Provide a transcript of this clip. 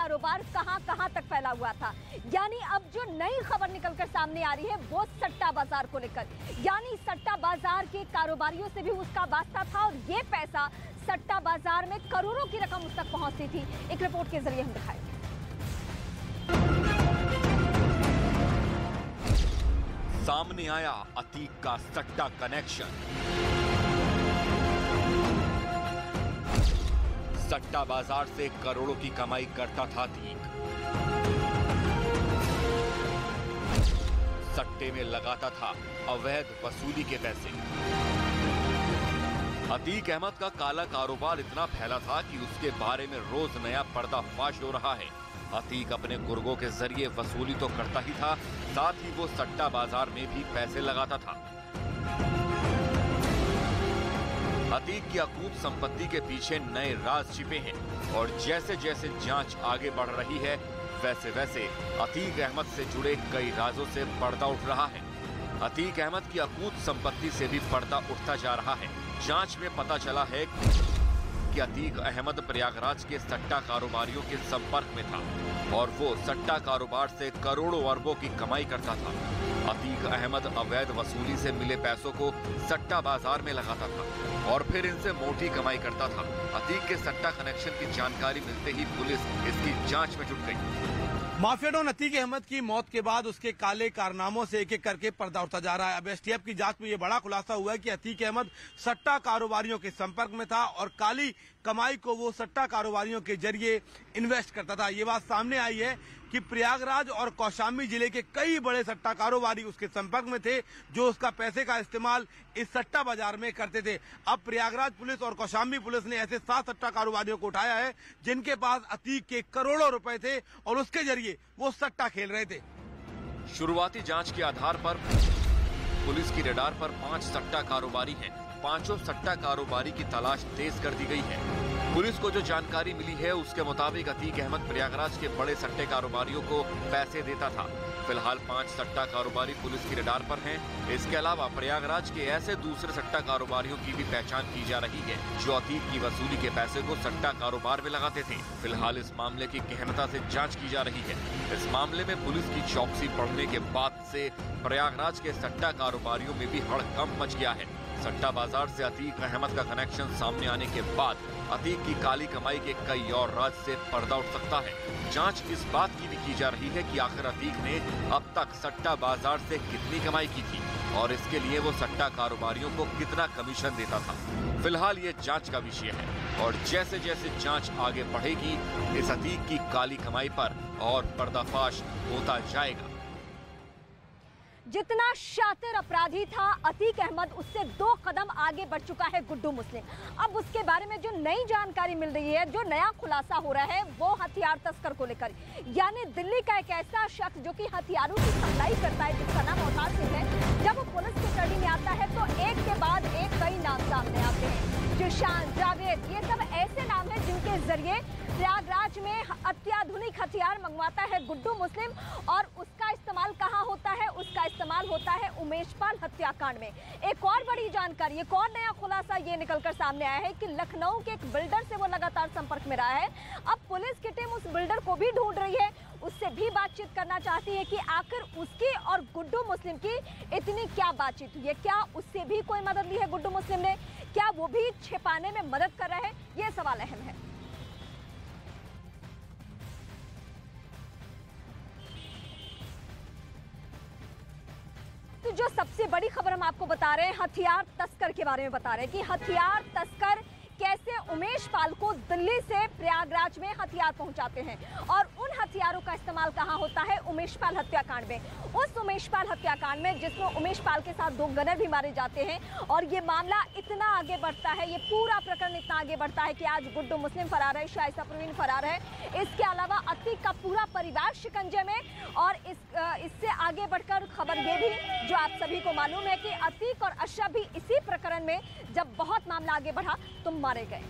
कारोबार कहां कहां तक फैला हुआ था। यानी अब जो नई खबर निकलकर सामने आ रही है वो सट्टा बाजार को लेकर, यानी सट्टा बाजार के कारोबारियों से भी उसका वास्ता था और ये पैसा सट्टा बाजार में करोड़ों की रकम उस तक पहुंचती थी। एक रिपोर्ट के जरिए हम दिखाएंगे। सामने आया अतीक का सट्टा कनेक्शन। सट्टा बाजार से करोड़ों की कमाई करता था अतीक। सट्टे में लगाता था अवैध वसूली के पैसे। अतीक अहमद का काला कारोबार इतना फैला था कि उसके बारे में रोज नया पर्दाफाश हो रहा है। अतीक अपने गुर्गों के जरिए वसूली तो करता ही था, साथ ही वो सट्टा बाजार में भी पैसे लगाता था। अतीक की अकूत संपत्ति के पीछे नए राज छिपे हैं और जैसे जैसे जांच आगे बढ़ रही है वैसे वैसे अतीक अहमद से जुड़े कई राजों से पर्दा उठ रहा है। अतीक अहमद की अकूत संपत्ति से भी पर्दा उठता जा रहा है। जांच में पता चला है कि अतीक अहमद प्रयागराज के सट्टा कारोबारियों के संपर्क में था और वो सट्टा कारोबार से करोड़ों अरबों की कमाई करता था। अतीक अहमद अवैध वसूली से मिले पैसों को सट्टा बाजार में लगाता था और फिर इनसे मोटी कमाई करता था। अतीक के सट्टा कनेक्शन की जानकारी मिलते ही पुलिस इसकी जांच में जुट गई। माफिया डॉन अतीक अहमद की मौत के बाद उसके काले कारनामों से एक एक करके पर्दा उठता जा रहा है। अब एसटीएफ की जांच में ये बड़ा खुलासा हुआ है कि अतीक अहमद सट्टा कारोबारियों के संपर्क में था और काली कमाई को वो सट्टा कारोबारियों के जरिए इन्वेस्ट करता था। ये बात सामने आई है कि प्रयागराज और कौशाम्बी जिले के कई बड़े सट्टा कारोबारी उसके संपर्क में थे जो उसका पैसे का इस्तेमाल इस सट्टा बाजार में करते थे। अब प्रयागराज पुलिस और कौशाम्बी पुलिस ने ऐसे 7 सट्टा कारोबारियों को उठाया है जिनके पास अतीक के करोड़ों रुपए थे और उसके जरिए वो सट्टा खेल रहे थे। शुरुआती जांच के आधार पर पुलिस की रडार पर 5 सट्टा कारोबारी हैं। पांचों सट्टा कारोबारी की तलाश तेज कर दी गई है। पुलिस को जो जानकारी मिली है उसके मुताबिक अतीक अहमद प्रयागराज के बड़े सट्टे कारोबारियों को पैसे देता था। फिलहाल 5 सट्टा कारोबारी पुलिस की रडार पर हैं। इसके अलावा प्रयागराज के ऐसे दूसरे सट्टा कारोबारियों की भी पहचान की जा रही है जो अतीक की वसूली के पैसे को सट्टा कारोबार में लगाते थे। फिलहाल इस मामले की गहनता से जांच की जा रही है। इस मामले में पुलिस की चौकसी बढ़ने के बाद से प्रयागराज के सट्टा कारोबारियों में भी हड़कंप मच गया है। सट्टा बाजार से अतीक अहमद का कनेक्शन सामने आने के बाद अतीक की काली कमाई के कई और राज से पर्दा उठ सकता है। जांच इस बात की भी की जा रही है कि आखिर अतीक ने अब तक सट्टा बाजार से कितनी कमाई की थी और इसके लिए वो सट्टा कारोबारियों को कितना कमीशन देता था। फिलहाल ये जांच का विषय है और जैसे जैसे जांच आगे बढ़ेगी इस अतीक की काली कमाई पर और पर्दाफाश होता जाएगा। जितना शातिर अपराधी था अतीक अहमद, उससे 2 कदम आगे बढ़ चुका है गुड्डू मुस्लिम। अब उसके बारे में जो नई जानकारी मिल रही है, जो नया खुलासा हो रहा है वो हथियार तस्कर को लेकर। यानी दिल्ली का एक ऐसा शख्स जो कि हथियारों की सप्लाई करता है जिसका नाम अवतार सिंह है, जब वो पुलिस की कड़ी में आता है तो एक के बाद एक कई नाम सामने आते हैं। जिशान, जावेद, ये सब ऐसे नाम हैं जिनके जरिए प्रयागराज में अत्याधुनिक हथियार मंगवाता है गुड्डू मुस्लिम और उसका इस्तेमाल कहां होता है? उसका इस्तेमाल होता है उमेशपाल हत्याकांड में। एक और बड़ी जानकारी, एक और नया खुलासा ये निकलकर सामने आया है कि लखनऊ के एक बिल्डर से वो लगातार संपर्क में रहा है। अब पुलिस की टीम उस बिल्डर को भी ढूंढ रही है, उससे भी बातचीत करना चाहती है कि आखिर उसकी और गुड्डू मुस्लिम की इतनी क्या बातचीत हुई है। क्या उससे भी कोई मदद ली है गुड्डू मुस्लिम ने? क्या वो भी छिपाने में मदद कर रहे हैं? ये सवाल अहम है। तो जो सबसे बड़ी खबर हम आपको बता रहे हैं, हथियार तस्कर के बारे में बता रहे हैं कि हथियार तस्कर कैसे उमेश पाल को दिल्ली से प्रयागराज में हथियार पहुंचाते हैं और उन हथियारों का इस्तेमाल कहां होता है? उमेश पाल हत्याकांड में। उस उमेश पाल हत्याकांड में जिसमें उमेश पाल के साथ 2 गनर भी मारे जाते हैं और ये मामला इतना आगे बढ़ता है, ये पूरा प्रकरण इतना आगे बढ़ता है कि आज गुड्डू मुस्लिम फरार है, शाइस्ता परवीन फरार है, इसके अलावा अतीक का पूरा परिवार शिकंजे में। और इससे आगे बढ़कर खबर ये भी जो आप सभी को मालूम है कि अतीक और अशरफ भी इसी प्रकरण में जब बहुत मामला आगे बढ़ा तो मारे गए।